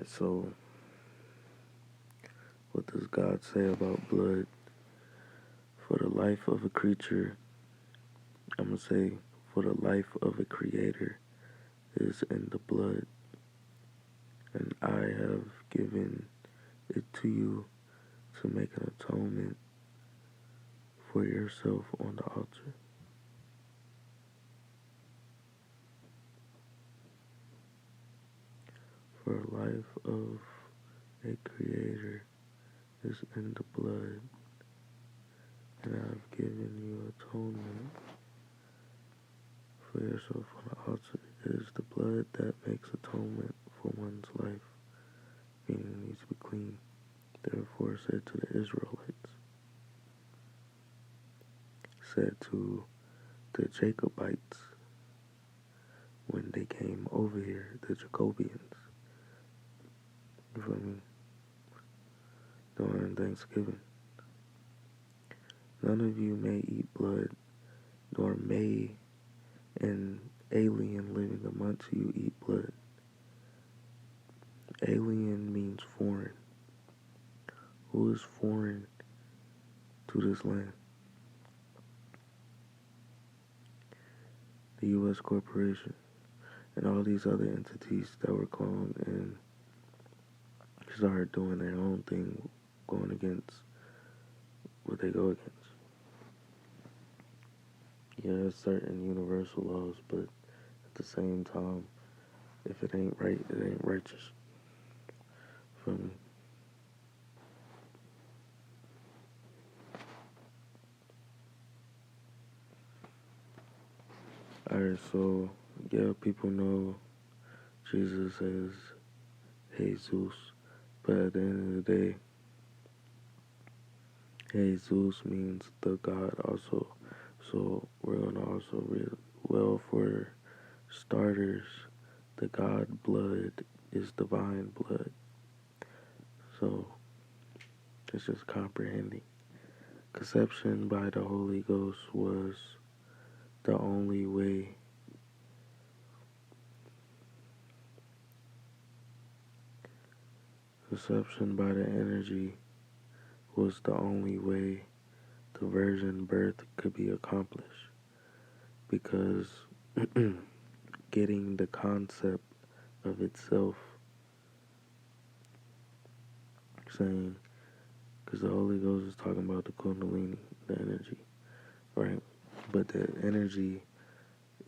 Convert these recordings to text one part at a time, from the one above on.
Alright, so what does God say about blood? For the life of a creature, I'm going to say, for the life of a creator is in the blood, and I have given it to you to make an atonement for yourself on the altar. For the life of a creator is in the blood, and I have given you atonement for yourself on the altar. It is the blood that makes atonement for one's life, meaning it needs to be clean. Therefore said to the Israelites, said to the Jacobites when they came over here, the Jacobians, you feel me, during Thanksgiving. None of you may eat blood, nor may an alien living amongst you eat blood. Alien means foreign. Who is foreign to this land? The U.S. corporation and all these other entities that were cloned and started doing their own thing, going against what they go against. Yeah, there's certain universal laws, but at the same time, if it ain't right, it ain't righteous. Feel me? Alright, so, yeah, people know Jesus as Jesus, but at the end of the day, Jesus means the God also. So we're going to also read, well, for starters, the God blood is divine blood. So it's just comprehending. Conception by the Holy Ghost was the only way. Conception by the energy was the only way the virgin birth could be accomplished, because getting the concept of itself, saying, because the Holy Ghost is talking about the Kundalini, the energy, right? But the energy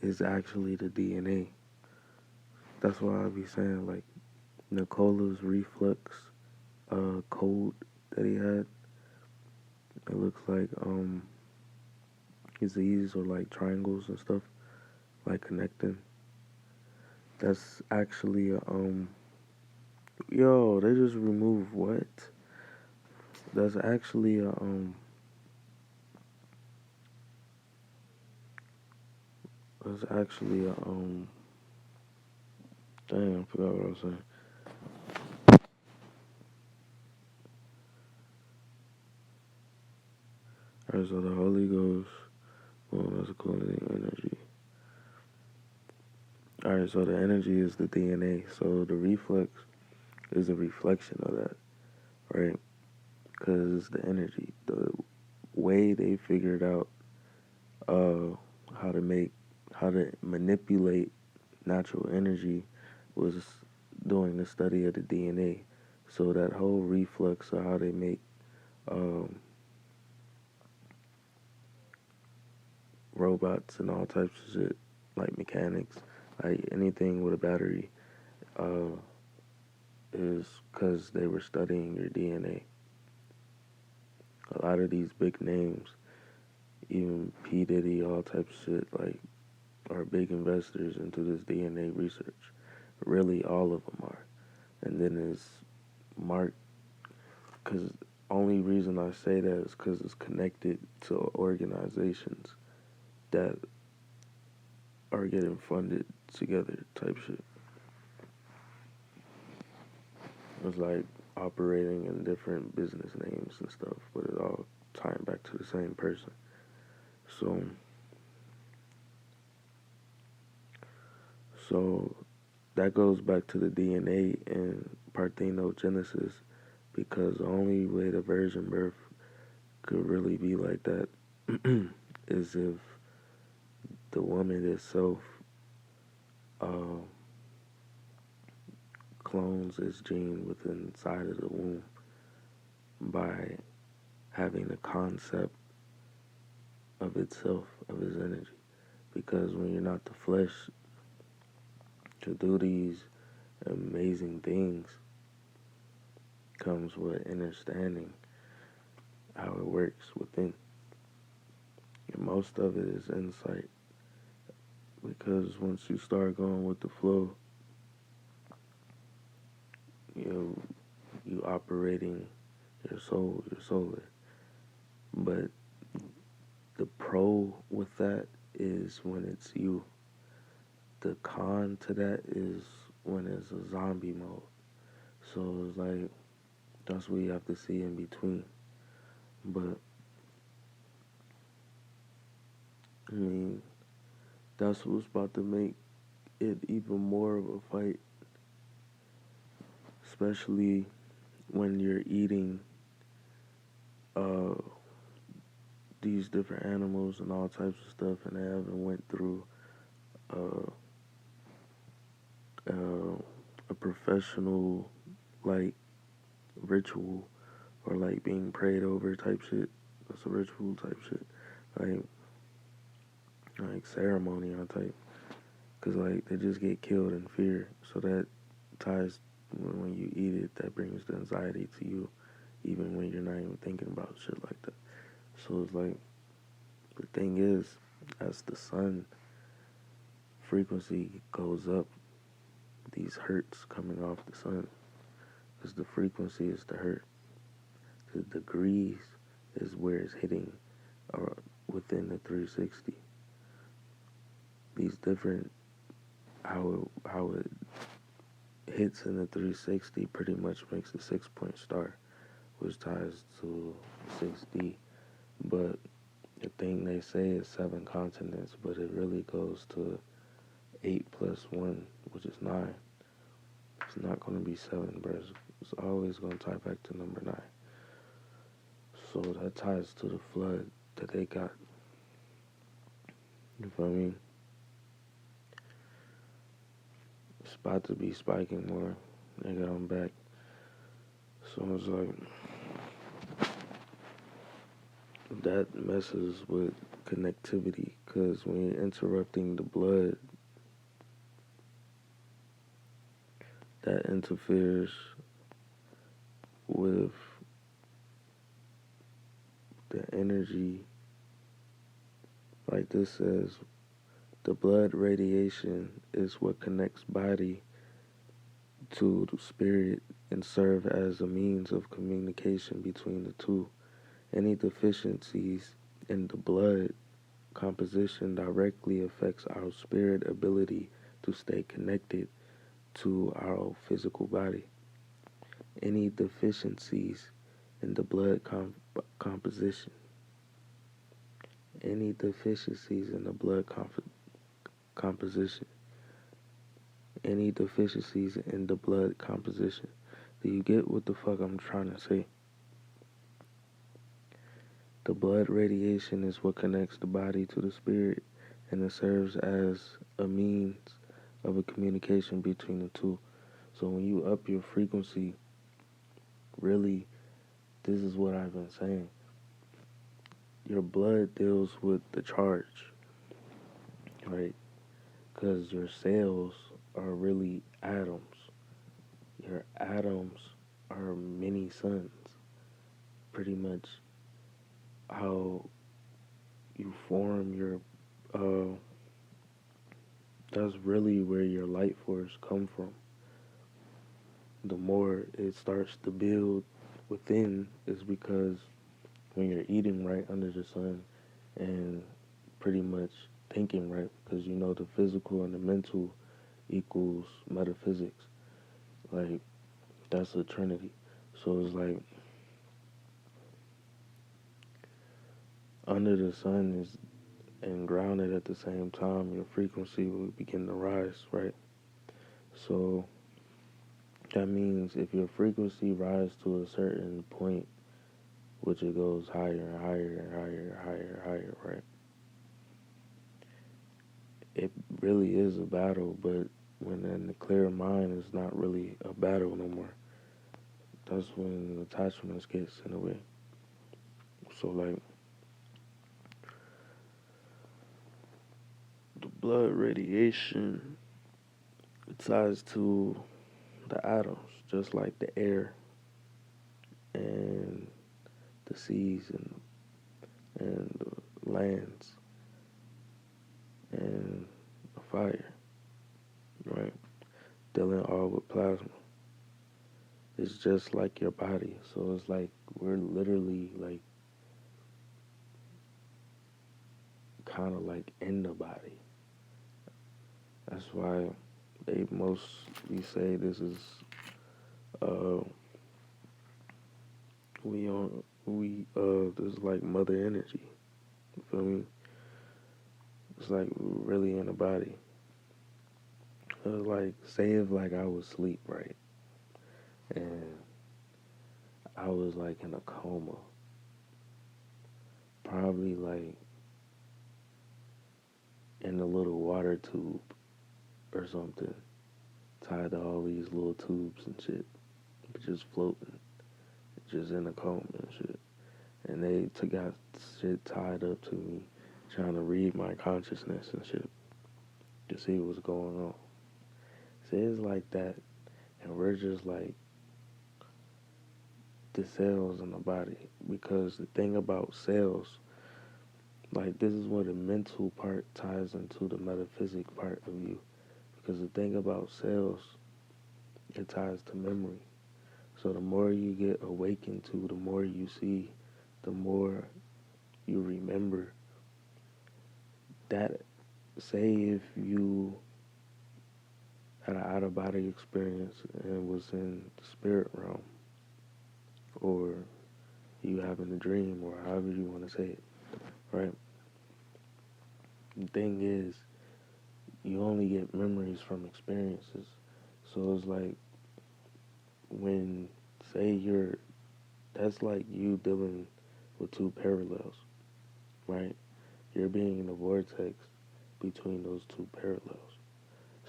is actually the DNA. That's why I be saying, like, Nicola's reflex code that he had, it looks like Z's or like triangles and stuff, like connecting. That's actually yo, they just removed what? That's actually that's actually damn, I forgot what I was saying. Alright, so the Holy Ghost, well, that's a cooling energy. Alright, so the energy is the DNA. So the reflex is a reflection of that, right? Because the energy, the way they figured out how to manipulate natural energy was doing the study of the DNA. So that whole reflex of how they make robots and all types of shit, like mechanics, like anything with a battery, is because they were studying your DNA. A lot of these big names, even P. Diddy, all types of shit, like, are big investors into this DNA research. Really, all of them are. And then it's Mark, because only reason I say that is because it's connected to organizations that are getting funded together type shit. It's like operating in different business names and stuff, but it all tying back to the same person. So that goes back to the DNA and parthenogenesis, because the only way the virgin birth could really be like that is if the woman itself uh, clones its gene within inside of the womb by having a concept of itself, of its energy. Because when you're not the flesh to do these amazing things, comes with understanding how it works within. And most of it is insight. Because once you start going with the flow, you operating your soul, your solar. But the pro with that is when it's you. The con to that is when it's a zombie mode. So it's like, that's what you have to see in between. But, I mean, that's what's about to make it even more of a fight. Especially when you're eating these different animals and all types of stuff, and they haven't went through uh, a professional, like, ritual, or like being prayed over type shit. That's a ritual type shit. Like ceremony on type. Because, like, they just get killed in fear. So that ties, when you eat it, that brings the anxiety to you, even when you're not even thinking about shit like that. So it's like, the thing is, as the sun frequency goes up, these hertz coming off the sun, because the frequency is the hertz. The degrees is where it's hitting within the 360. These different, how it hits in the 360 pretty much makes a 6-point star, which ties to 6D. But the thing they say is 7 continents, but it really goes to 8 plus 1, which is 9. It's not going to be 7, bro. It's always going to tie back to number 9. So that ties to the flood that they got. You feel me? It's about to be spiking more. Nigga, I'm back. So it's like, that messes with connectivity, because when you're interrupting the blood, that interferes with the energy. Like this says, the blood radiation is what connects body to the spirit and serve as a means of communication between the two. Any deficiencies in the blood composition directly affects our spirit ability to stay connected to our physical body. Any deficiencies in the blood composition. Any deficiencies in the blood composition. Any deficiencies in the blood composition. Do you get what the fuck I'm trying to say? The blood radiation is what connects the body to the spirit, and it serves as a means of a communication between the two. So when you up your frequency, really, this is what I've been saying. Your blood deals with the charge, right? Because your cells are really atoms. Your atoms are mini suns. Pretty much how you form your, that's really where your light force come from. The more it starts to build within is because when you're eating right under the sun and pretty much thinking right, because you know the physical and the mental equals metaphysics. Like, that's a trinity. So it's like, under the sun is and grounded at the same time, your frequency will begin to rise, right? So That means if your frequency rises to a certain point, which it goes higher and higher and higher and higher and higher, right? It really is a battle, but when in the clear mind, it's not really a battle no more. That's when attachments gets in the way. So like the blood radiation ties to the atoms, just like the air and the seas and the lands and the fire, right? Dealing all with plasma. It's just like your body. So it's like we're literally like kind of like in the body. That's why they mostly say uh this is like mother energy. You feel me? It's like really in the body. Like say if like I was asleep, right? And I was like in a coma. Probably like in a little water tube or something. Tied to all these little tubes and shit. Just floating. Just in a coma and shit. And they got shit tied up to me, trying to read my consciousness and shit to see what's going on. See, it's like that, and we're just like the cells in the body. Because the thing about cells, like this is where the mental part ties into the metaphysic part of you. Because the thing about cells, it ties to memory. So the more you get awakened to, the more you see, the more you remember. That, say if you had an out of body experience and was in the spirit realm, or you having a dream, or however you want to say it, right? The thing is, you only get memories from experiences. So it's like when, say that's like you dealing with two parallels, right? You're being in a vortex between those two parallels.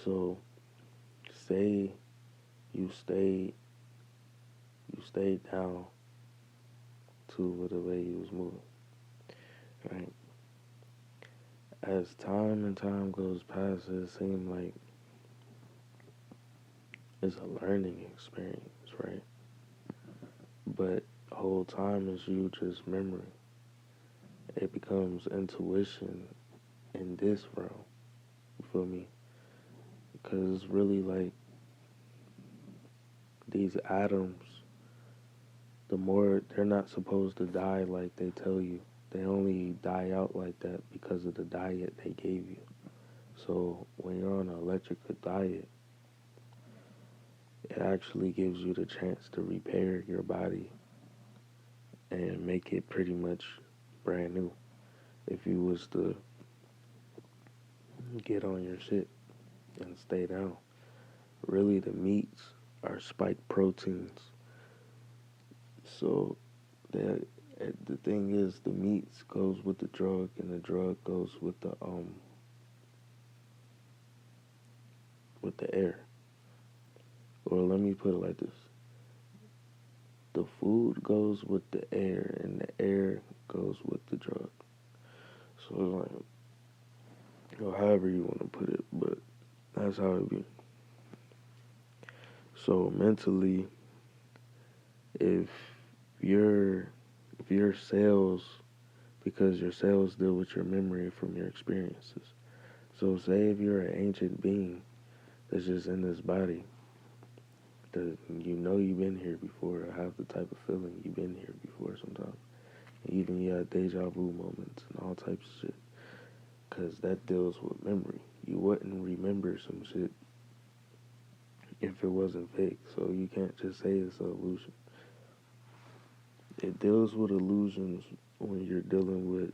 So say you stayed down to the way you was moving, right? As time and time goes past, it seems like it's a learning experience, right? But the whole time is you just memory. It becomes intuition in this realm. You feel me? Because it's really like these atoms, the more they're not supposed to die like they tell you. They only die out like that because of the diet they gave you. So when you're on an electric diet, it actually gives you the chance to repair your body and make it pretty much brand new. If you was to get on your shit and stay down. Really, the meats are spike proteins. So that the thing is, the meats goes with the drug, and the drug goes with the air. Or let me put it like this: the food goes with the air, and the air goes with the drug. So it's like, however you want to put it, but that's how it be. So mentally, if your if your cells, because your cells deal with your memory from your experiences. So say if you're an ancient being that's just in this body, that you know you've been here before, or have the type of feeling you've been here before sometimes. Even you had deja vu moments and all types of shit. Because that deals with memory. You wouldn't remember some shit if it wasn't fake. So you can't just say it's an illusion. It deals with illusions when you're dealing with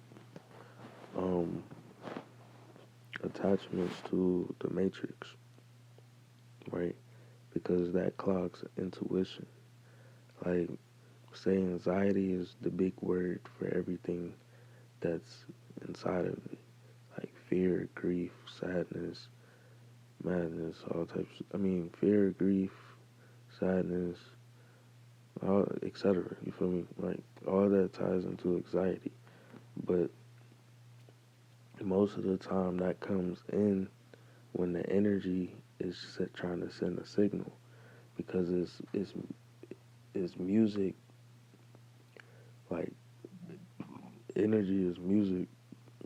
um, attachments to the matrix, right? because that clogs intuition. Like, say anxiety is the big word for everything that's inside of it. Like fear, grief, sadness, madness, all types. I mean, fear, grief, sadness, all etc. You feel me? Like all that ties into anxiety, but most of the time that comes in when the energy is trying to send a signal because it's music. Like energy is music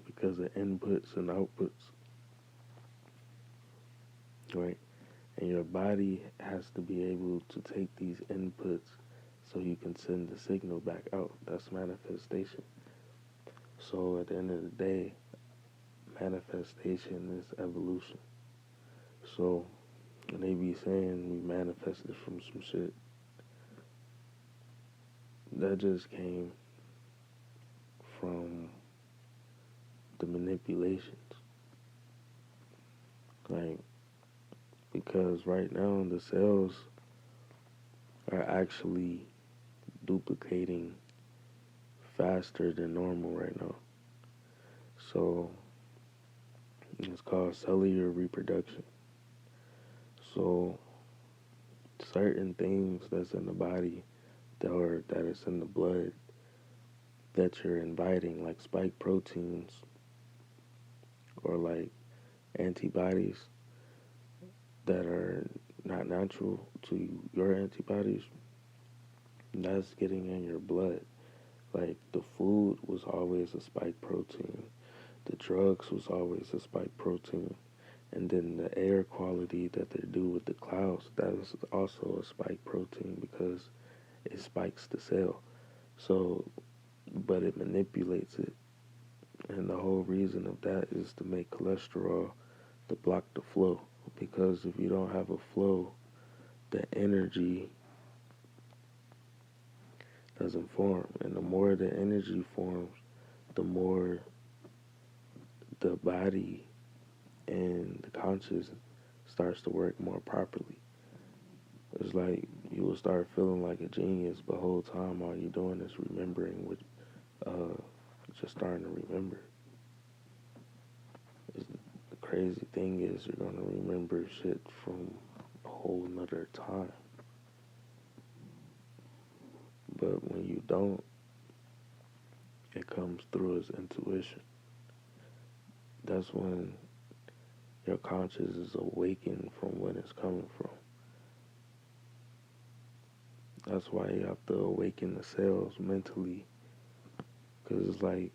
because of inputs and outputs, right? And your body has to be able to take these inputs so you can send the signal back out. That's manifestation. So at the end of the day, manifestation is evolution. So when they be saying we manifested from some shit, that just came from the manipulations. Like, because right now the cells are actually duplicating faster than normal right now. So it's called cellular reproduction. So certain things that's in the body that is in the blood that you're inviting, like spike proteins or like antibodies that are not natural to your antibodies, that's getting in your blood. Like the food was always a spike protein, the drugs was always a spike protein, and then the air quality that they do with the clouds, that is also a spike protein because it spikes the cell. So, but it manipulates it. And the whole reason of that is to make cholesterol to block the flow. Because if you don't have a flow, the energy doesn't form. And the more the energy forms, the more the body and the conscious starts to work more properly. It's like you will start feeling like a genius, but the whole time all you're doing is remembering what, uh, just starting to remember. The crazy thing is you're gonna remember shit from a whole nother time. But when you don't, it comes through as intuition. That's when your conscious is awakened from when it's coming from. That's why you have to awaken the cells mentally. Because it's like,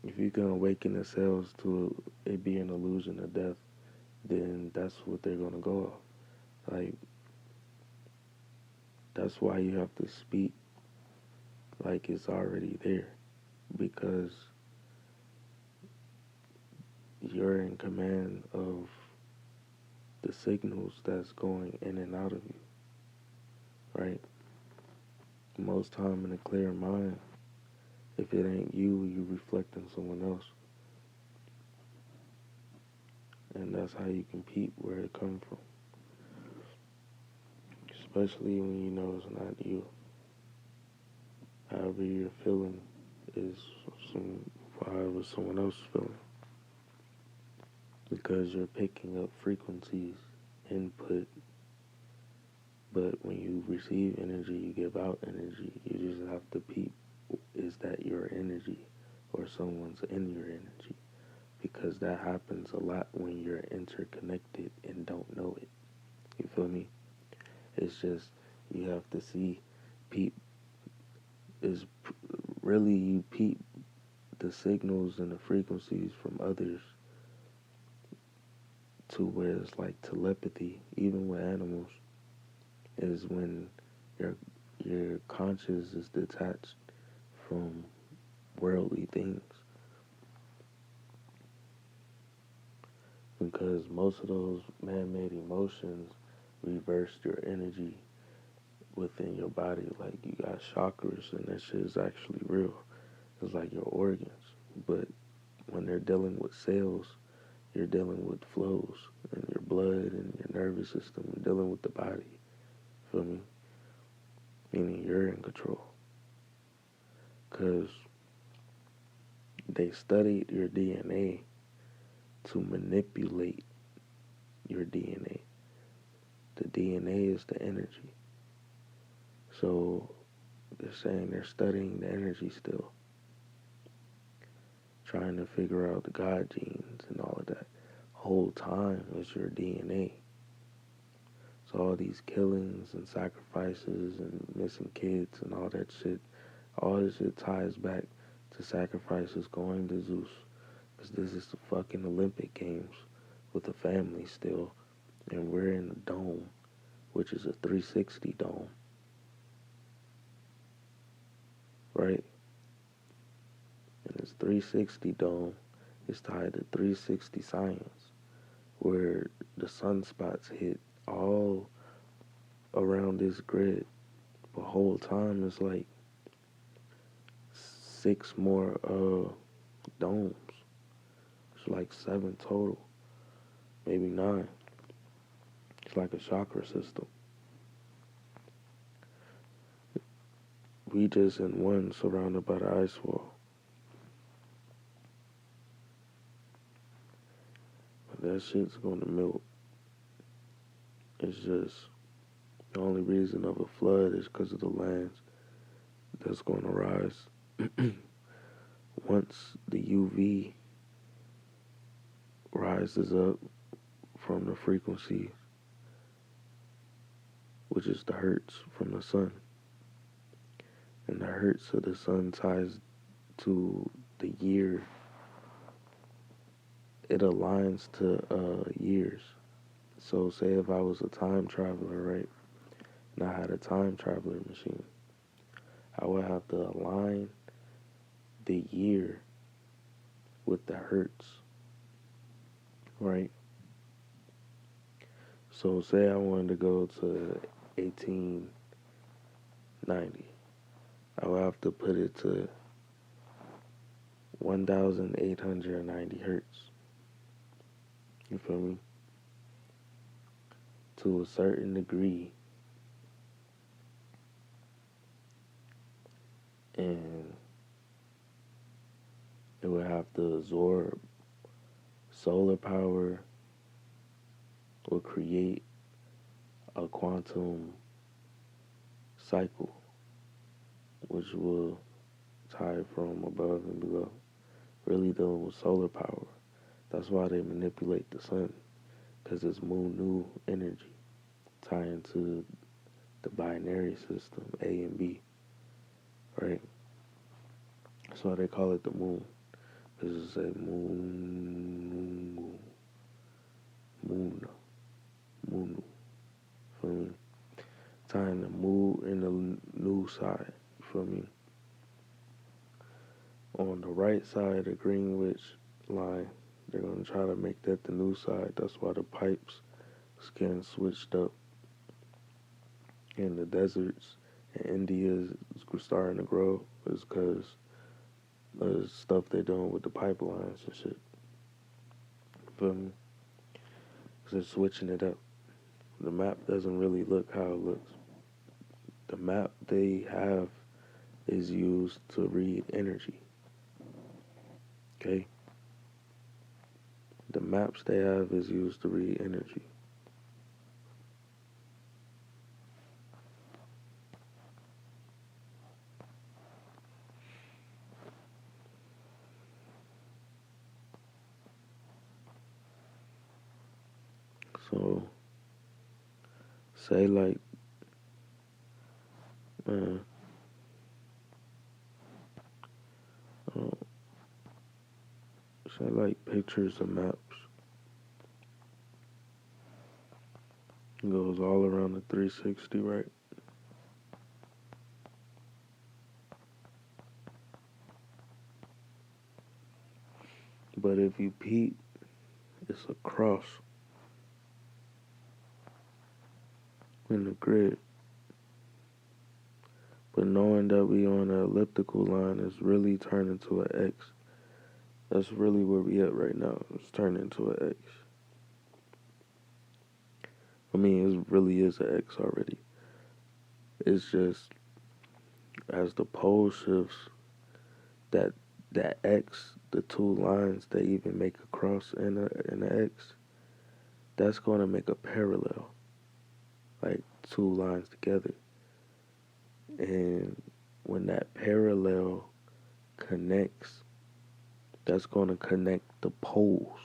if you can awaken the cells to it being an illusion of death, then that's what they're going to go off. Like, that's why you have to speak like it's already there. Because you're in command of the signals that's going in and out of you, right? Most time in a clear mind, if it ain't you, you reflecting someone else. And that's how you compete where it comes from. Especially when you know it's not you. However you're feeling is however someone else is feeling. Because you're picking up frequencies, input, but when you receive energy, you give out energy. You just have to peep, is that your energy or someone's in your energy? Because that happens a lot when you're interconnected and don't know it. You feel me? It's just, you have to see, peep, is really you peep the signals and the frequencies from others to where it's like telepathy, even with animals, is when your conscious is detached from worldly things. Because most of those man-made emotions reverse your energy within your body. Like you got chakras and that shit is actually real. It's like your organs. But when they're dealing with cells, you're dealing with flows in your blood and your nervous nervous system. We're dealing with the body. Feel me? Meaning you're in control. Because they studied your DNA to manipulate your DNA. The DNA is the energy. So they're saying they're studying the energy still. Trying to figure out the God genes and all of that. Whole time is your DNA. So all these killings and sacrifices and missing kids and all that shit, all this shit ties back to sacrifices going to Zeus. Because this is the fucking Olympic Games with a family still. And we're in a dome, which is a 360 dome. Right? And this 360 dome is tied to 360 science, where the sunspots hit all around this grid. The whole time it's like 6 more domes. It's like 7 total, maybe 9. It's like a chakra system. We just in one, surrounded by the ice wall. But that shit's gonna melt. It's just the only reason of a flood is because of the lands that's gonna rise. Once the UV rises up from the frequency, which is the hertz from the sun, and the hertz of the sun ties to the year, it aligns to years. So say if I was a time traveler, right, and I had a time traveler machine, I would have to align the year with the hertz, right? So say I wanted to go to 1890. I would have to put it to 1,890 hertz. You feel me? To a certain degree. And it would have to absorb solar power, will create a quantum cycle, which will tie from above and below. Really dealing with solar power. That's why they manipulate the sun, because it's new energy tying to the binary system, A and B, right? That's why they call it the moon, because it's a moon, feel me? Tying the moon in the new side, you feel me? On the right side of Greenwich line, they're going to try to make that the new side. That's why the pipes is getting switched up. In the deserts in India is starting to grow is because of the stuff they're doing with the pipelines and shit. Feel me? Because they're switching it up. The map doesn't really look how it looks. The map they have is used to read energy. Okay? The maps they have is used to read energy. So, say like, man, say like pictures and maps. It goes all around the 360, right? But if you peep, it's a cross in the grid. But knowing that we on an elliptical line is really turning to an X. That's really where we at right now. It's turning into an X. I mean, it really is an X already. It's just as the pole shifts, that that X, the two lines that even make a cross in a X, that's going to make a parallel, like two lines together. And when that parallel connects, that's going to connect the poles,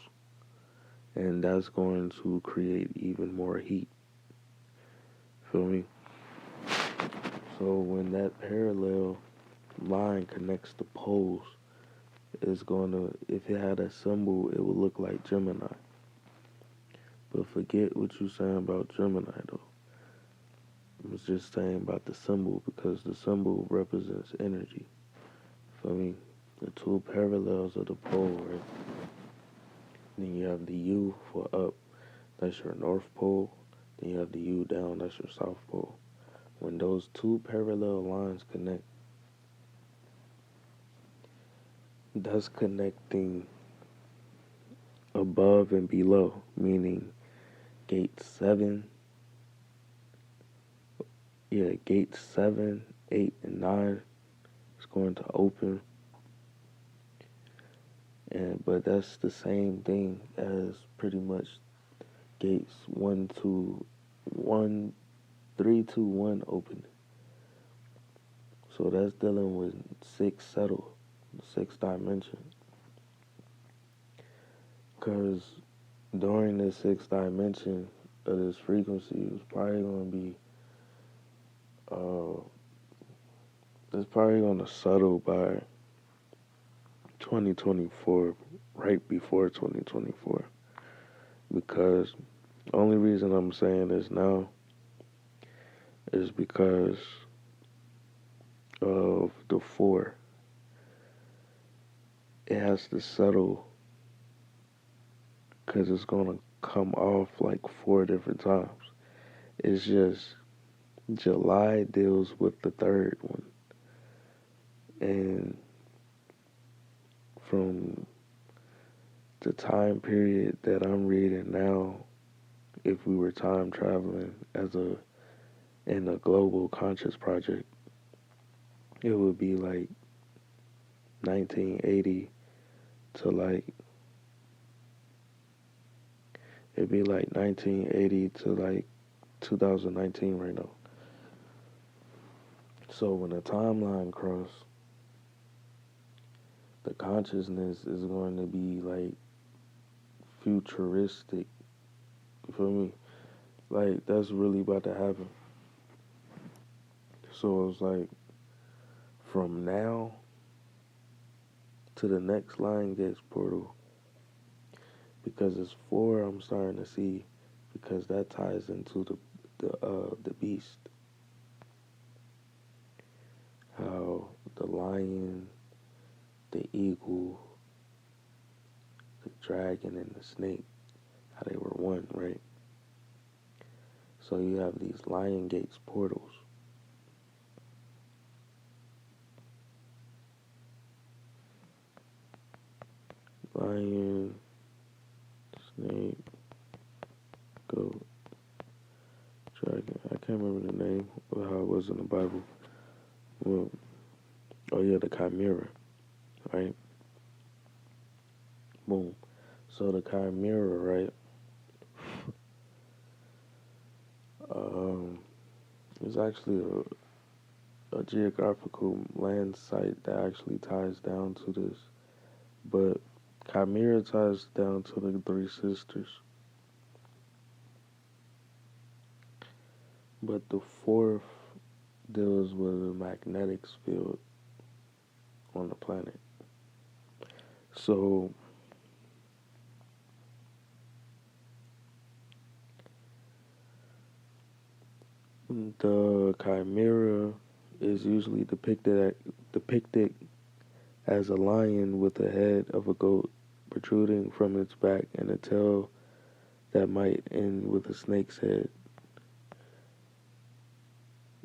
and that's going to create even more heat. Feel me? So when that parallel line connects the poles, it's going to, if it had a symbol, it would look like Gemini. But forget what you're saying about Gemini, though. I was just saying about the symbol because the symbol represents energy. Feel me? The two parallels of the pole, right? Then you have the U for up, that's your north pole. Then you have the U down, that's your south pole. When those two parallel lines connect, that's connecting above and below, meaning gate 7, gate 7, 8, and 9 is going to open. But that's the same thing as pretty much gates 1, 2, 1, 3, 2, 1 opening. So that's dealing with 6 settle, 6th dimension. Because during the 6th dimension of this frequency, it's probably going to be, it's probably going to settle by 2024, right before 2024. Because the only reason I'm saying this now is because of the 4. It has to settle because it's going to come off like 4 different times. It's just July deals with the 3rd one. And from the time period that I'm reading now, if we were time traveling in a global conscious project, it would be like 1980 to like, it'd be like 1980 to like 2019 right now. So when the timeline cross, the consciousness is going to be like futuristic. You feel me? Like that's really about to happen. So it's like from now to the next line gets portal, because it's 4 I'm starting to see, because that ties into the beast. How the lion, the eagle, the dragon, and the snake, how they were one, right? So you have these lion gates portals. Lion, snake, goat, dragon. I can't remember the name of how it was in the Bible. Well, oh yeah, the chimera, right? Boom. So the chimera, right? Is actually a geographical land site that actually ties down to this. But chimera ties down to the 3 sisters. But the 4th deals with a magnetic field on the planet. So the chimera is usually depicted as a lion with the head of a goat protruding from its back and a tail that might end with a snake's head.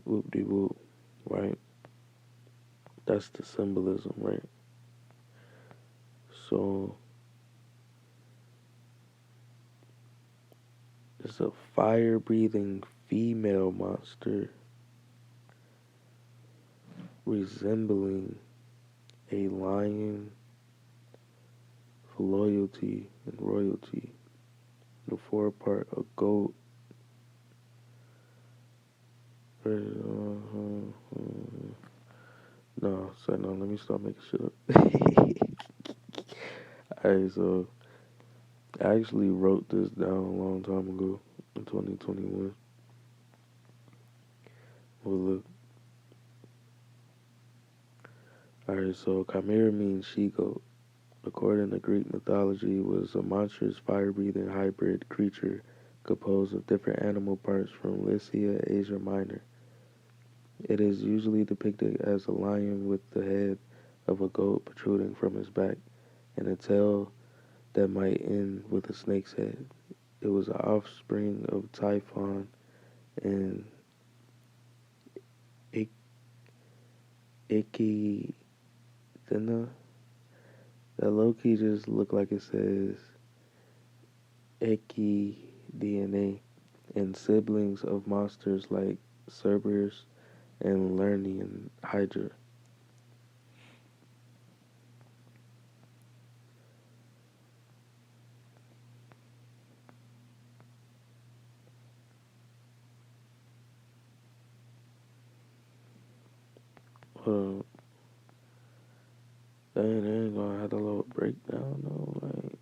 Whoop-de-whoop, right? That's the symbolism, right? So It's a fire-breathing female monster resembling a lion for loyalty and royalty. The forepart, a goat. No, so no, let me stop making shit up. Alright, so I actually wrote this down a long time ago in 2021. Well, look. Alright, so Chimera means she-goat. According to Greek mythology, it was a monstrous fire-breathing hybrid creature composed of different animal parts from Lycia, Asia Minor. It is usually depicted as a lion with the head of a goat protruding from his back and a tail that might end with a snake's head. It was an offspring of Typhon and Echidna. That low-key just looked like it says Echidna and siblings of monsters like Cerberus and Lernaean Hydra. Uh, they ain't gonna have a little breakdown though, like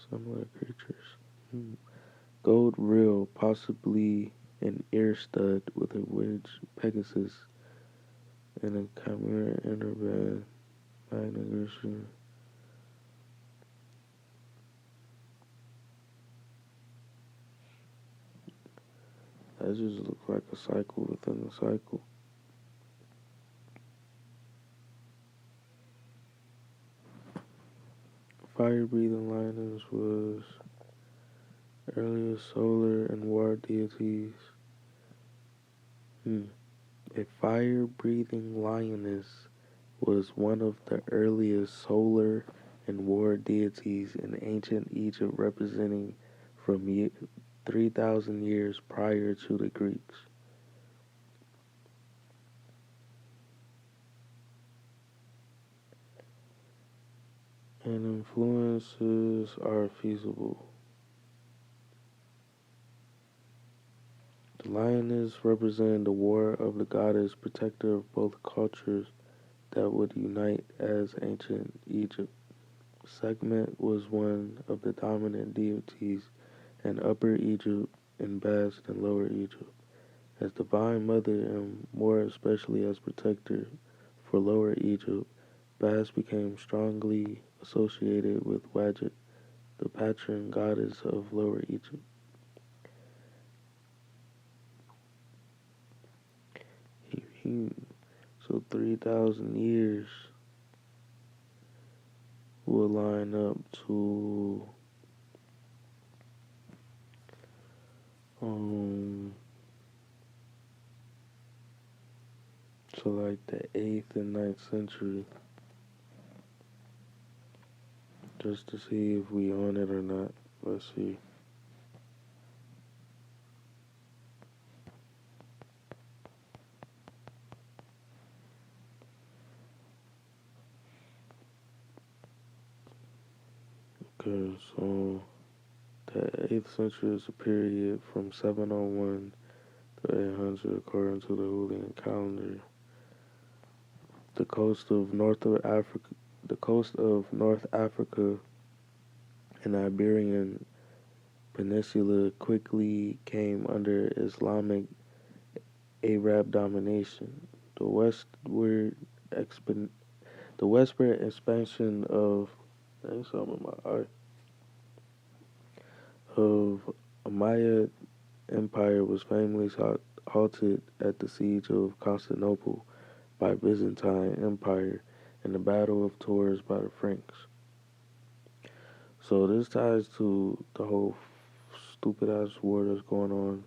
similar creatures. Gold reel, possibly an ear stud with a wedge Pegasus and a chimera inner band. Magna. That just looks like a cycle within the cycle. Fire-breathing lioness was earliest solar and war deities. A fire-breathing lioness was one of the earliest solar and war deities in ancient Egypt, representing from 3,000 years prior to the Greeks. And influences are feasible. The lioness represented the war of the goddess, protector of both cultures that would unite as ancient Egypt. Sekhmet was one of the dominant deities in Upper Egypt and Bast in Lower Egypt. As divine mother and more especially as protector for Lower Egypt, Bast became strongly associated with Wadjet, the patron goddess of Lower Egypt. So 3,000 years will line up to like the 8th and 9th century, just to see if we on it or not. Let's see. Okay, so the 8th century is a period from 701 to 800 according to the Julian calendar. The coast of North Africa and Iberian Peninsula quickly came under Islamic Arab domination. The westward expansion of of Umayyad Empire was famously halted at the siege of Constantinople by Byzantine Empire and the Battle of Tours by the Franks. So this ties to the whole stupid ass war that's going on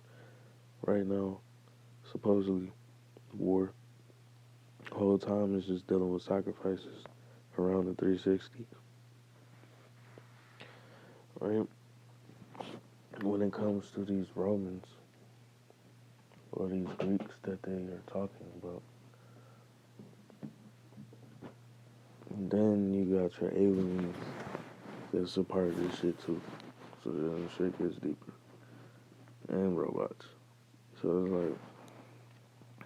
right now. Supposedly war. The whole time is just dealing with sacrifices around the 360. right? When it comes to these Romans or these Greeks that they are talking about. And then you got your aliens that's a part of this shit too. So then shit gets deeper. And robots. So it's like,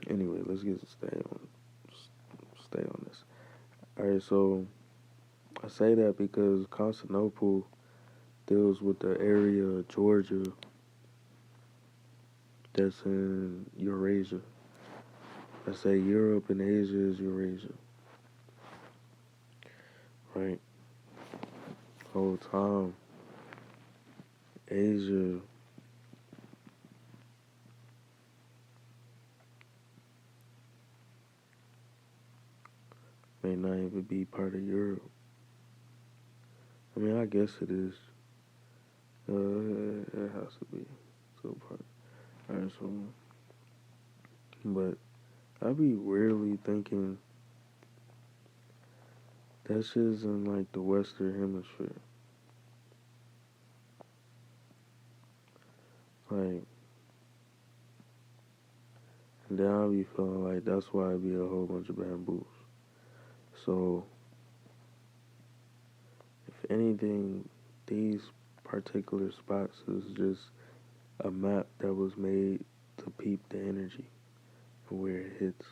anyway, let's stay on this. Alright, so I say that because Constantinople deals with the area of Georgia that's in Eurasia. I say Europe and Asia is Eurasia. Right? Whole time, Asia may not even be part of Europe. I mean, I guess it is. It has to be. So part. Alright, so, but I be weirdly thinking that shit's in like the Western Hemisphere. Like, and then I be feeling like that's why it be a whole bunch of bamboos. So, if anything, these particular spots is just a map that was made to peep the energy and where it hits.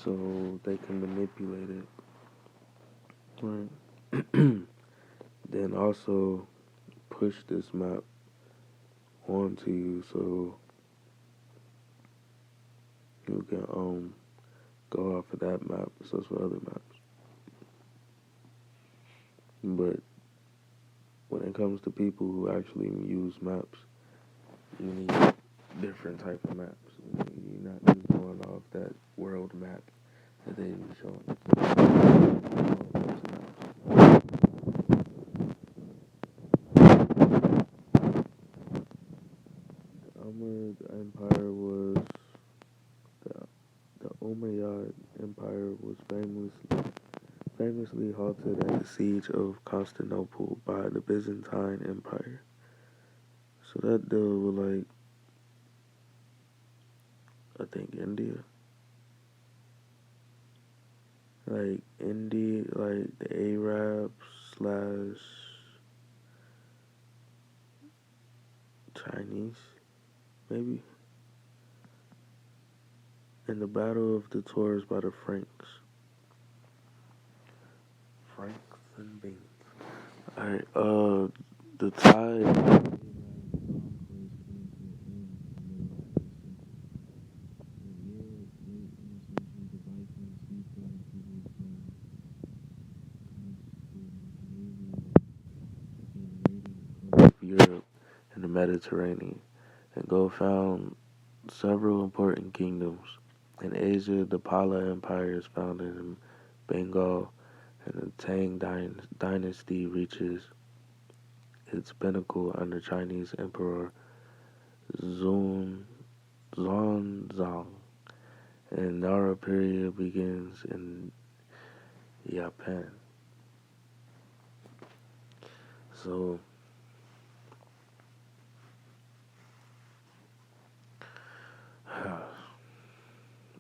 So they can manipulate it. Right. Then also push this map onto you so you can go off of that map, so for other maps. But when it comes to people who actually use maps, you need different type of maps. You're not just going off that world map that they be showing. The Umayyad Empire was the Umayyad Empire was famously halted at the siege of Constantinople by the Byzantine Empire. So that deal with like I think India. Like India, like the Arabs slash Chinese, maybe. And the Battle of the Taurs by the Franks. Franks and beans. Alright, the tide of Europe and the Mediterranean, and go found several important kingdoms. In Asia, the Pala Empire is founded in Bengal, and the Tang dynasty reaches its pinnacle under Chinese Emperor Zun Xuanzang. And Nara period begins in Japan. So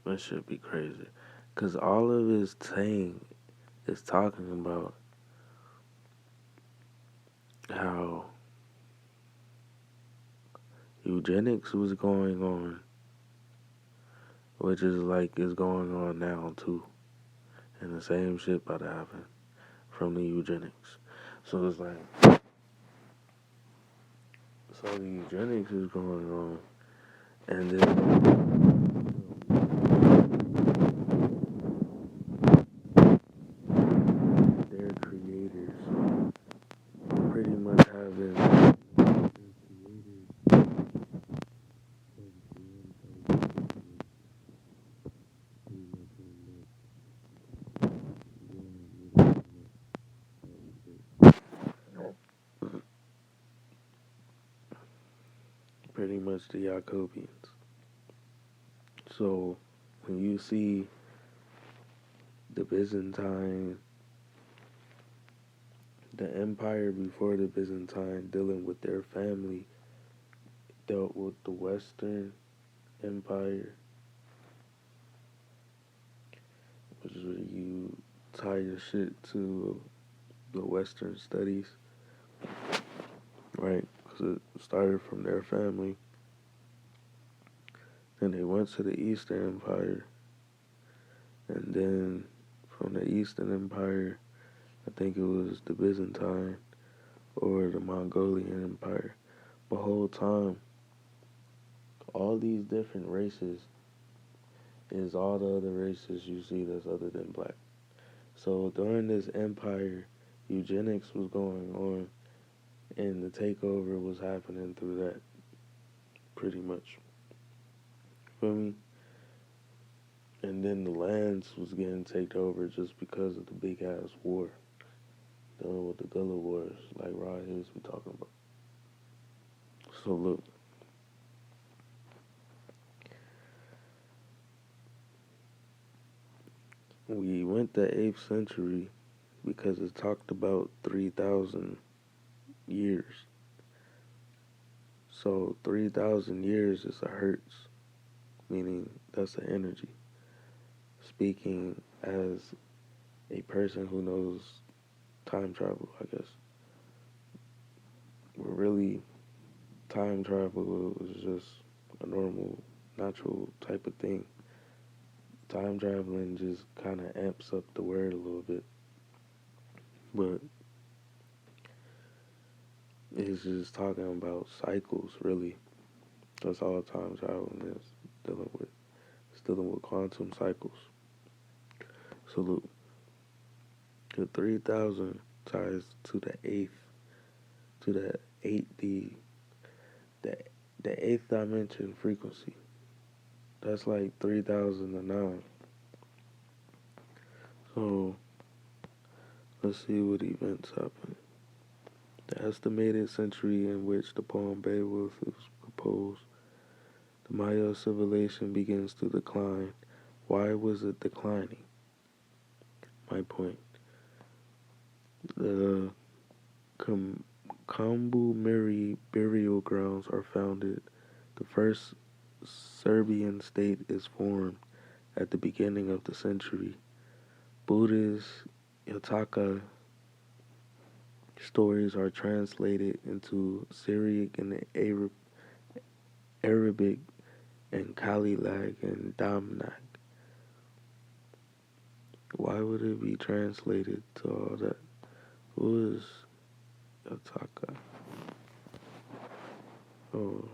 that should be crazy. Cause all of his Tang is talking about how eugenics was going on, which is like is going on now too. And the same shit about to happen from the eugenics. So it's like, so the eugenics is going on, and then their creators pretty much having pretty much the Jacobians. So when you see the Byzantine the empire before the Byzantine, dealing with their family, dealt with the Western Empire, which is where you tie your shit to the Western studies, right? Because it started from their family. Then they went to the Eastern Empire, and then from the Eastern Empire, I think it was the Byzantine or the Mongolian Empire. The whole time, all these different races is all the other races you see that's other than black. So during this empire, eugenics was going on, and the takeover was happening through that, pretty much. Feel me? And then the lands was getting taken over just because of the big ass war, dealing with the Gullah Wars, like Rod Hughes be talking about. So look, we went the 8th century because it talked about 3,000 years. So 3,000 years is a hertz, meaning that's the energy. Speaking as a person who knows time travel, I guess. But really, time travel is just a normal, natural type of thing. Time traveling just kind of amps up the word a little bit. But it's just talking about cycles, really. That's all time traveling is dealing with. It's dealing with quantum cycles. So look, the 3,000 ties to the eighth, to the the eighth dimension frequency. That's like 3,009. So let's see what events happen. The estimated century in which the poem Beowulf is composed, the Maya civilization begins to decline. Why was it declining? My point. The Kambu Miri burial grounds are founded. The first Serbian state is formed at the beginning of the century. Buddhist Yataka stories are translated into Syriac and Arabic and Kalilag and Damnak. Why would it be translated to all that? Who is Yataka? Oh,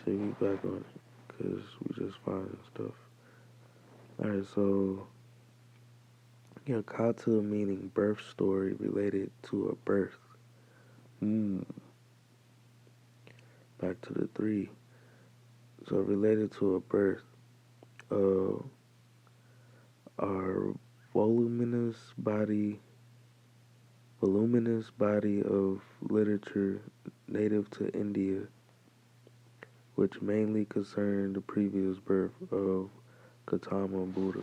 take me back on it, because we just finding stuff. Alright, so Yakata meaning birth story related to a birth. Back to the 3. So related to a birth. Our voluminous body of literature native to India, which mainly concerned the previous birth of Gautama Buddha.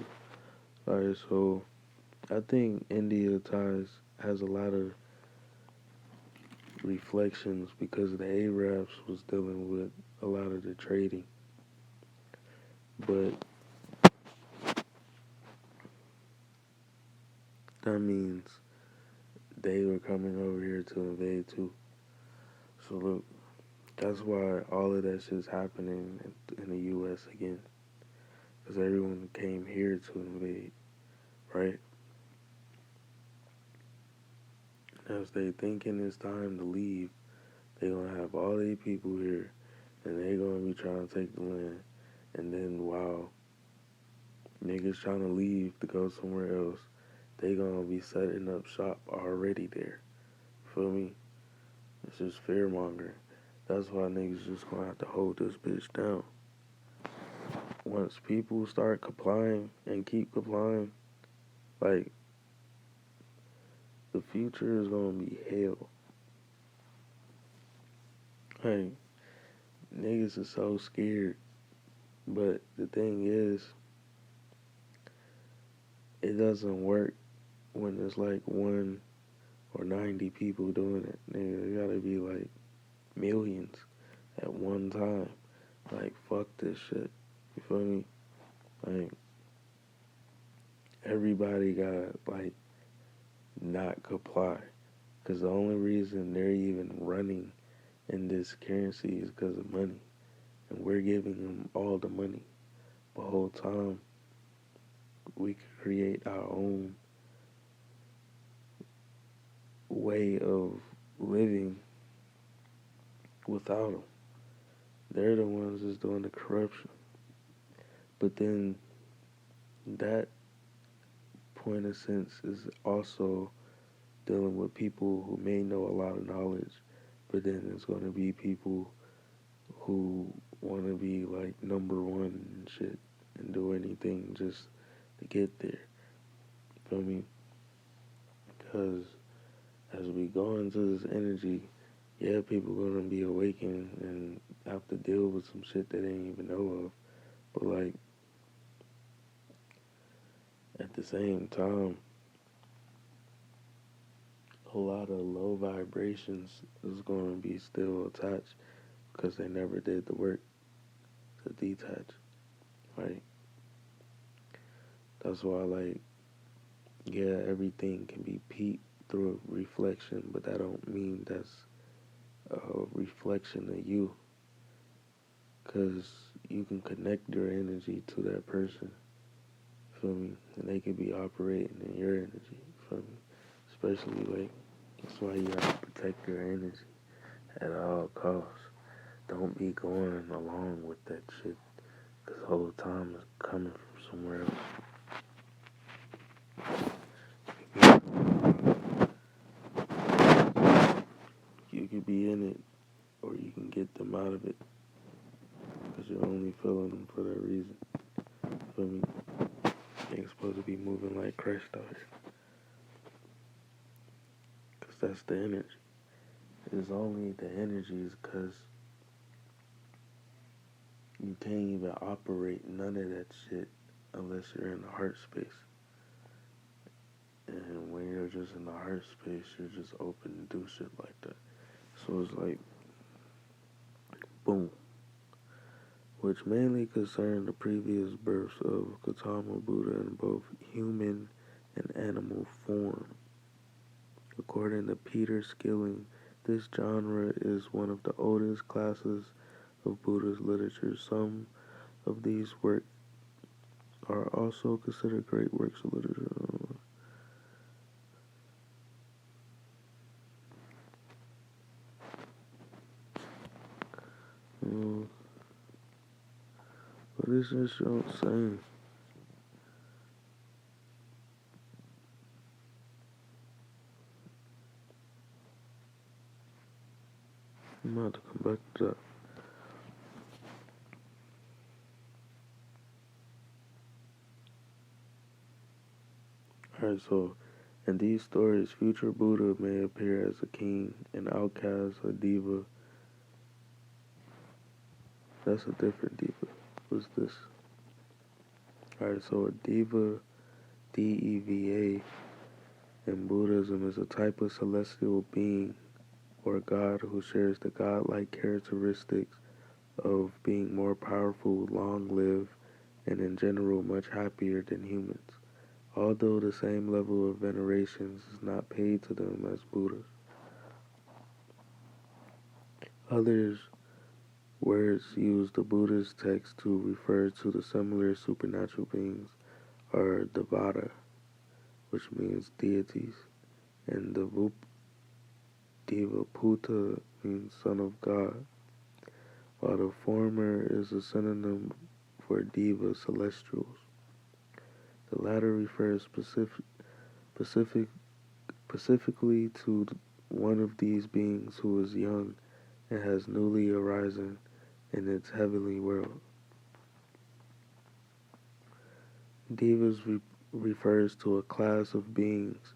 Alright, so I think India has a lot of reflections because the Arabs was dealing with a lot of the trading. But that means they were coming over here to invade too. So look, that's why all of that shit's happening in the U.S. again. Because everyone came here to invade, right? As they thinking it's time to leave, they gonna have all these people here, and they gonna be trying to take the land. And then while niggas trying to leave to go somewhere else, they gonna be setting up shop already there. Feel me? It's just fear mongering. That's why niggas just gonna have to hold this bitch down. Once people start complying and keep complying, like, the future is gonna be hell. Like, niggas are so scared. But the thing is, it doesn't work when there's like 1 or 90 people doing it. Nigga, it gotta be like millions at one time. Like, fuck this shit. You feel me? Like, everybody gotta, like, not comply. Because the only reason they're even running in this currency is because of money. And we're giving them all the money. The whole time, we could create our own way of living without them. They're the ones that's doing the corruption. But then that point of sense is also dealing with people who may know a lot of knowledge, but then there's going to be people who want to be like number one and shit and do anything just to get there. You feel me? Because as we go into this energy, yeah, people going to be awakened and have to deal with some shit they didn't even know of. But like, at the same time, a lot of low vibrations is going to be still attached because they never did the work to detach, right? That's why, like, yeah, everything can be peeped through a reflection, but that don't mean that's a reflection of you, because you can connect your energy to that person, feel me? And they could be operating in your energy, feel me? Especially, like, that's why you have to protect your energy at all costs. Don't be going along with that shit, because the whole time it's coming from somewhere else. You could be in it, or you can get them out of it, because you're only feeling them for that reason. Feel me? Ain't supposed to be moving like Christ out here, because that's the energy. It's only the energies, because you can't even operate none of that shit unless you're in the heart space. And when you're just in the heart space, you're just open to do shit like that. So it's like, boom. Which mainly concerned the previous births of Gautama Buddha in both human and animal form. According to Peter Skilling, this genre is one of the oldest classes of Buddhist literature. Some of these works are also considered great works of literature. What is this show saying? I'm about to come back to that. Alright, so in these stories, future Buddha may appear as a king, an outcast, a diva. That's a different diva. What's this? Alright, so a diva, D-E-V-A, in Buddhism is a type of celestial being or god who shares the godlike characteristics of being more powerful, long-lived, and in general much happier than humans, although the same level of veneration is not paid to them as Buddhas. Others words used the Buddhist text to refer to the similar supernatural beings are Devata, which means deities, and Devaputa means son of God, while the former is a synonym for Deva celestials. The latter refers specifically to one of these beings who is young and has newly arisen in its heavenly world. Devas refers to a class of beings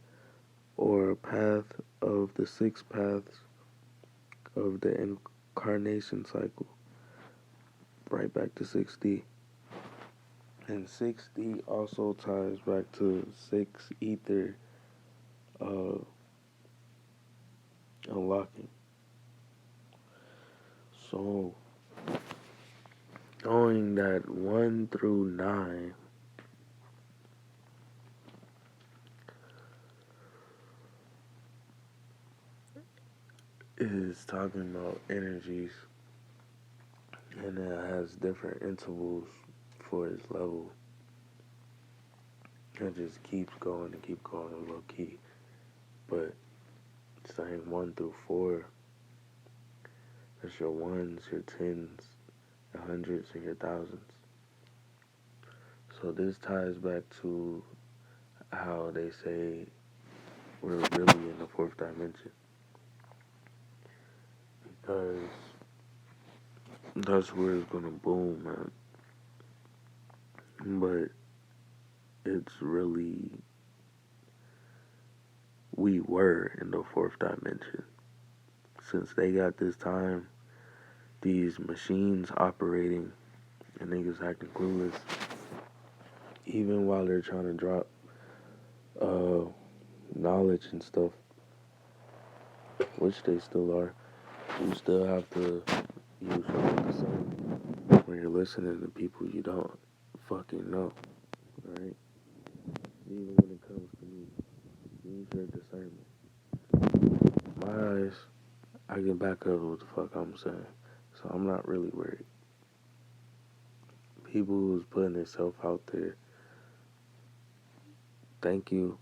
or a path of the 6 paths of the incarnation cycle. Right back to 6D. And 6D also ties back to 6 ether uh, unlocking. So, knowing that 1 through 9 is talking about energies, and it has different intervals for its level. It just keeps going and keep going low key. But saying 1 through 4, that's your ones, your tens, your hundreds, and your thousands. So this ties back to how they say we're really in the fourth dimension. Because that's where it's gonna boom, man. But it's really, we were in the fourth dimension. Since they got this time, these machines operating, and niggas acting clueless, even while they're trying to drop knowledge and stuff, which they still are, you still have to use your discernment when you're listening to people you don't fucking know, right? Even when it comes to me, use your discernment. My eyes, I can back up what the fuck I'm saying, so I'm not really worried. People who's putting themselves out there, thank you,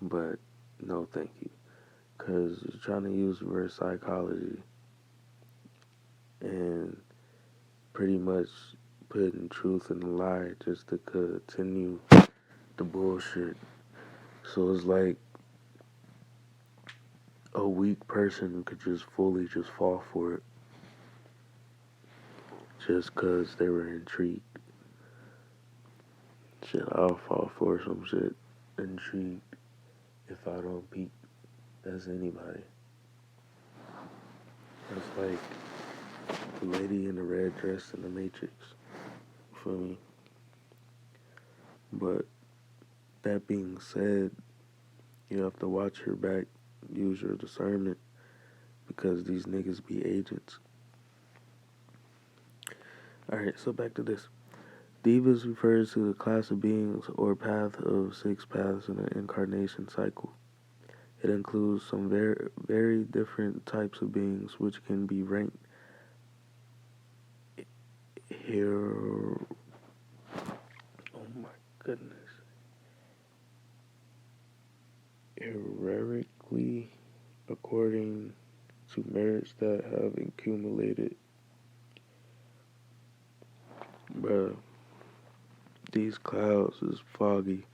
but no thank you. Because you're trying to use reverse psychology and pretty much putting truth in a lie just to continue the bullshit. So it's like a weak person could just fully just fall for it just because they were intrigued. Shit, I'll fall for some shit intrigued if I don't peek. That's anybody. That's like the lady in the red dress in the Matrix. For me. But that being said, you have to watch your back, use your discernment, because these niggas be agents. Alright, so back to this. Devas refers to the class of beings or path of 6 paths in an incarnation cycle. It includes some very different types of beings which can be ranked here. Oh my goodness. Hierarchically according to merits that have accumulated. Bruh, these clouds is foggy.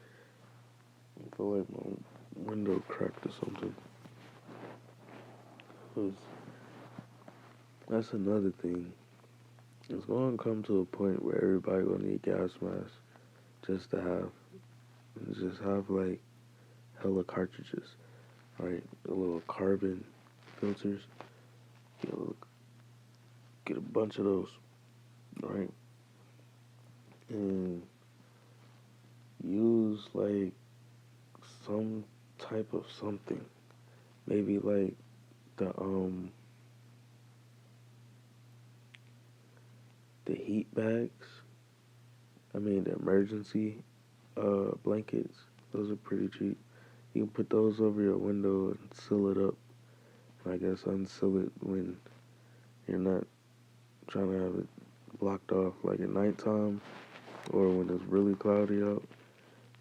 I feel like my window cracked or something. 'Cause that's another thing. It's going to come to a point where everybody gonna need gas masks just to have. And just have like hella cartridges, right? The little carbon filters. Get a bunch of those, right? And use like some type of something. Maybe like the heat bags. I mean the emergency blankets. Those are pretty cheap. You can put those over your window and seal it up. I guess unseal it when you're not trying to have it blocked off, like at nighttime or when it's really cloudy out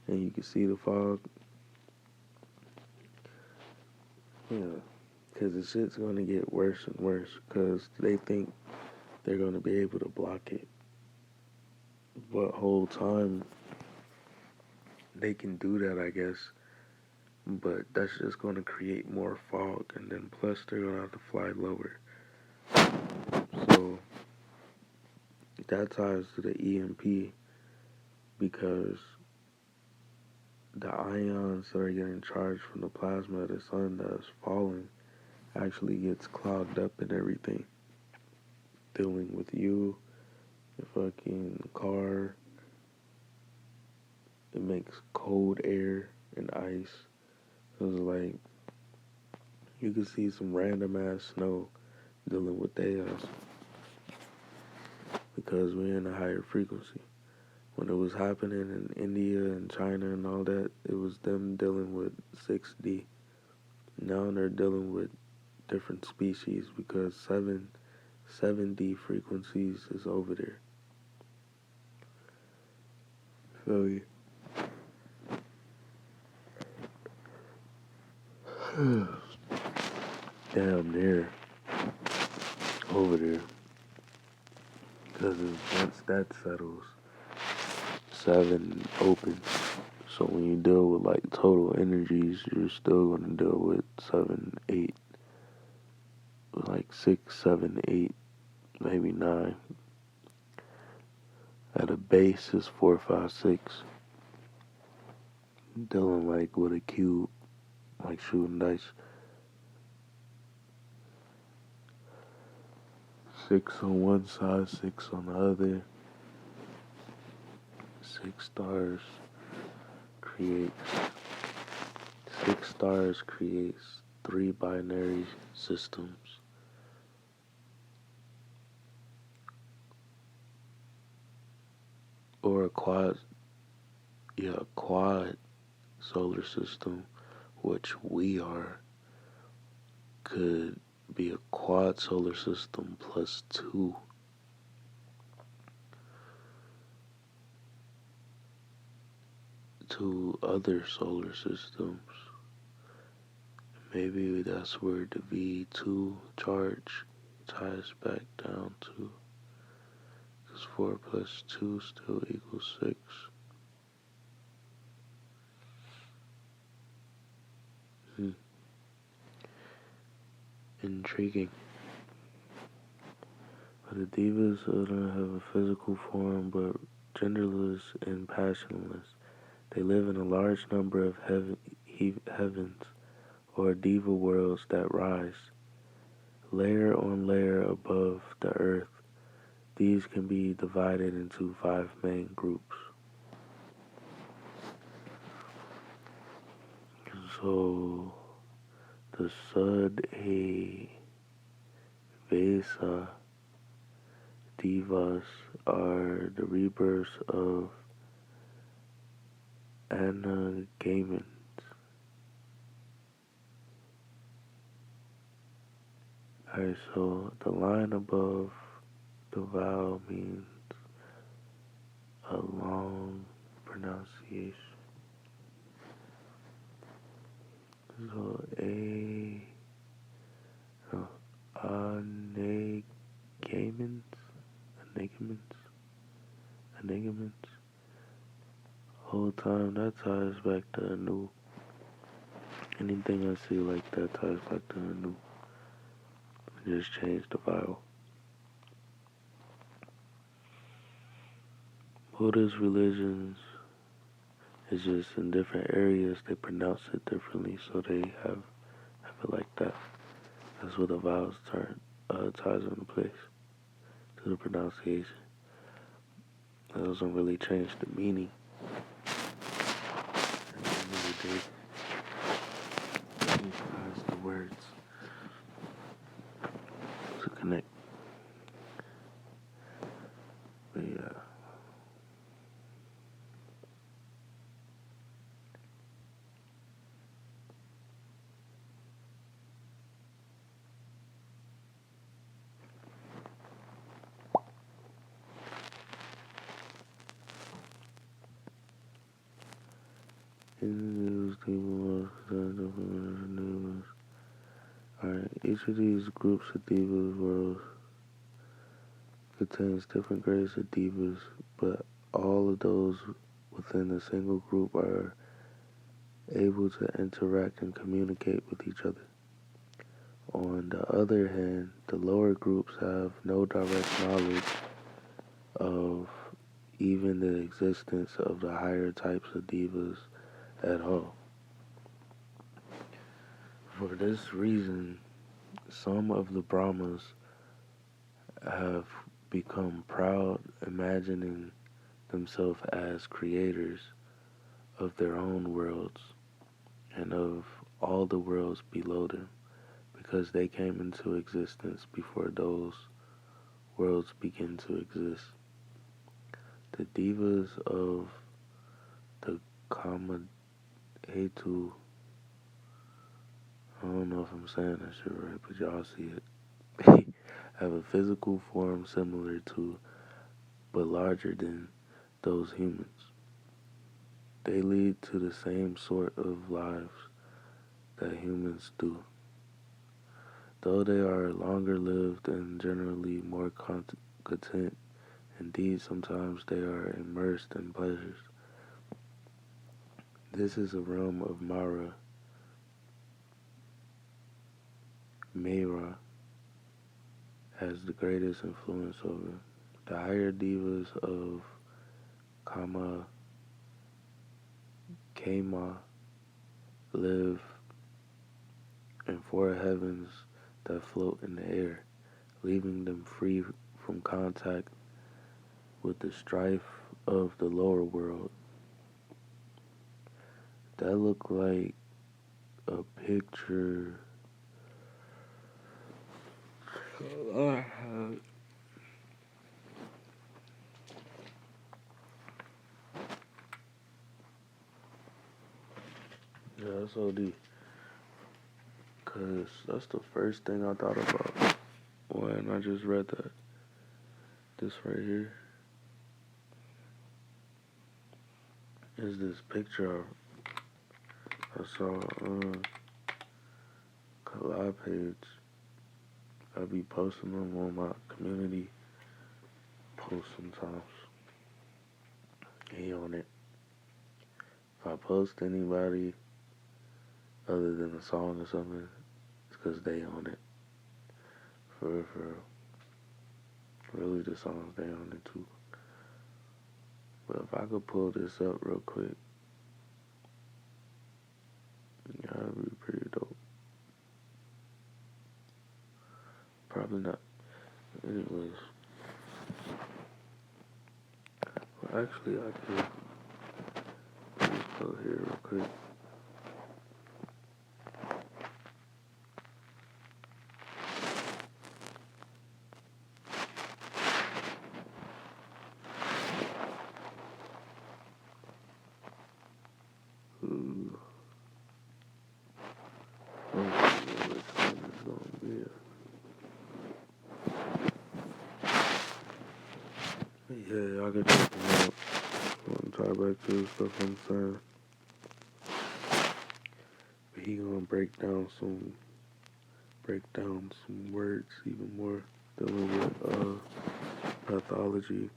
and you can see the fog. Yeah, because the shit's going to get worse and worse because they think they're going to be able to block it. But whole time they can do that, I guess. But that's just going to create more fog, and then plus they're going to have to fly lower. So that ties to the EMP because the ions that are getting charged from the plasma of the sun that's falling actually gets clogged up and everything. Dealing with you, the fucking car, it makes cold air and ice. Cause like you could see some random ass snow dealing with chaos because we're in a higher frequency. When it was happening in India and China and all that, it was them dealing with 6D. Now they're dealing with different species because 7D frequencies is over there. Feel you? Damn near over there. Because once that settles, 7 opens. So when you deal with like total energies, you're still gonna deal with 7, 8, like 6, 7, 8, maybe 9. At a base is 4, 5, 6. Dealing like with a cube, like shooting dice. 6 on one side, 6 on the other. creates 6 stars creates 3 binary systems. Or a quad solar system, which we are, could be a quad solar system plus 2 other solar systems. Maybe that's where the V2 charge ties back down to. Because 4 plus 2 still equals 6. Intriguing. But the divas don't have a physical form but genderless and passionless. They live in a large number of heavens or diva worlds that rise, layer on layer above the earth. These can be divided into 5 main groups. So, the Sud-A-Vesa divas are the rebirths of Anagamins. Alright, so the line above the vowel means a long pronunciation. So Anagamins. Whole time that ties back to Anu. Anything I see like that ties back to Anu. Just change the vowel. Buddhist religions is just in different areas they pronounce it differently, so they have it like that. That's what the vowels ties into place to the pronunciation. That doesn't really change the meaning. It ties the words to connect. But yeah. Alright, each of these groups of divas worlds contains different grades of divas, but all of those within a single group are able to interact and communicate with each other. On the other hand, the lower groups have no direct knowledge of even the existence of the higher types of divas at all. For this reason, some of the Brahmas have become proud, imagining themselves as creators of their own worlds and of all the worlds below them, because they came into existence before those worlds begin to exist. The divas of the Kamahetu, I don't know if I'm saying that shit right, but y'all see it, have a physical form similar to, but larger than, those humans. They lead to the same sort of lives that humans do, though they are longer lived and generally more content. Indeed, sometimes they are immersed in pleasures. This is a realm of Mara has the greatest influence over. The higher divas of Kama Kema live in four heavens that float in the air, leaving them free from contact with the strife of the lower world. That looked like a picture. Yeah, that's OD. Cause that's the first thing I thought about when I just read that. This right here is this picture I saw on Collab page. I be posting them on my community post sometimes. He on it. If I post anybody other than a song or something, it's cause they on it. For real, for real. Really the songs they on it too. But if I could pull this up real quick, yeah, that'd be pretty dope. Probably not. Anyways. Well, actually, I could just go here real quick. Ooh. Let's see which one is gonna be it. Yeah, y'all can check him out. Want to tie back to the stuff I'm saying. But he gonna break down some words even more, dealing with pathology.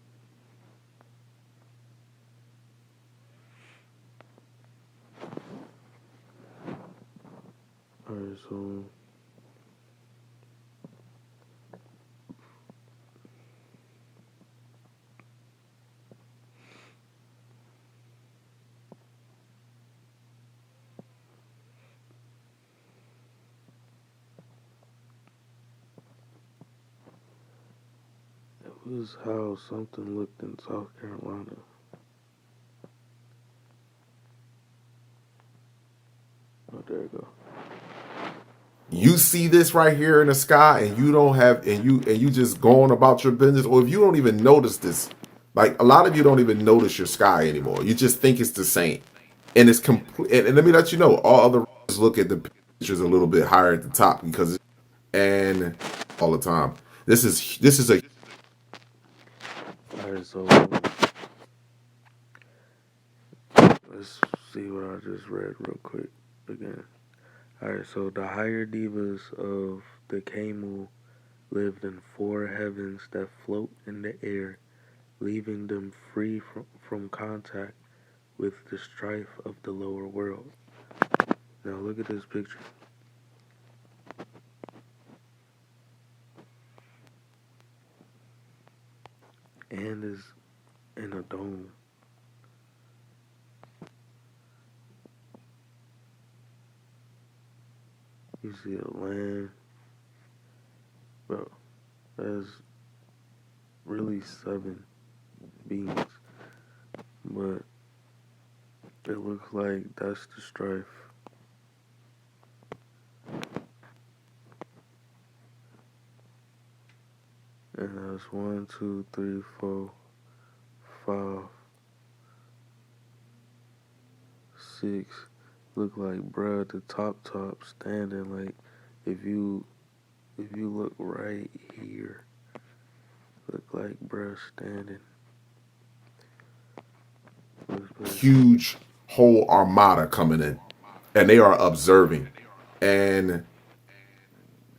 Alright, so it was how something looked in South Carolina. Oh, there you go. You see this right here in the sky and you don't have and you just going about your business, or if you don't even notice this, like a lot of you don't even notice your sky anymore. You just think it's the same. And it's complete, and let me let you know, all other look at the pictures a little bit higher at the top because it's, and all the time. This is a Alright, so let's see what I just read real quick again. Alright, so the higher divas of the Kemu lived in four heavens that float in the air, leaving them free from contact with the strife of the lower world. Now look at this picture. And is in a dome. You see a land, bro. That's really 7 beings, but it looks like that's the strife. one, two, three, four, five, six. Look like bruh the top standing like if you look right here, look like bruh standing. Huge whole armada coming in, and they are observing. And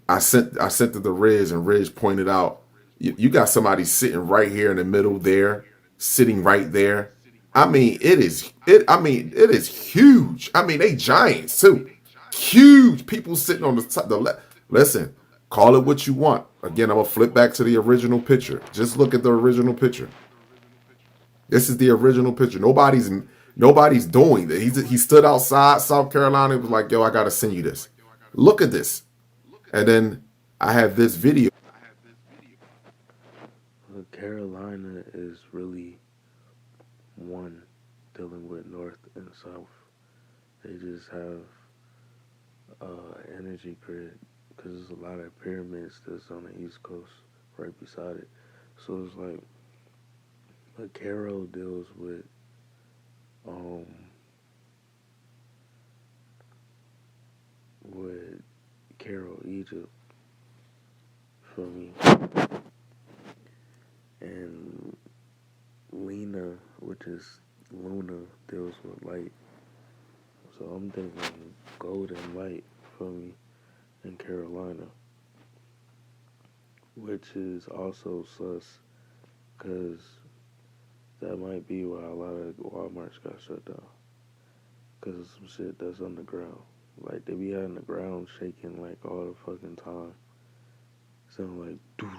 I sent to the Riz, and Riz pointed out, you got somebody sitting right here in the middle there, sitting right there. I mean, it is huge. I mean, they giants too, huge people sitting on the top. The left. Listen, call it what you want. Again, I'm gonna flip back to the original picture. Just look at the original picture. This is the original picture. Nobody's doing that. He stood outside South Carolina and was like, "Yo, I gotta send you this. Look at this." And then I have this video. Carolina is really one dealing with North and South. They just have energy grid because there's a lot of pyramids that's on the East Coast right beside it. So it's like, but Caro deals um with Cairo, Egypt, for me, and Lena, which is Luna, deals with light. So I'm thinking golden light for me in Carolina, which is also sus, because that might be why a lot of Walmarts got shut down, because of some shit that's underground. Like, they be having the ground shaking, like, all the fucking time. Sound like, doo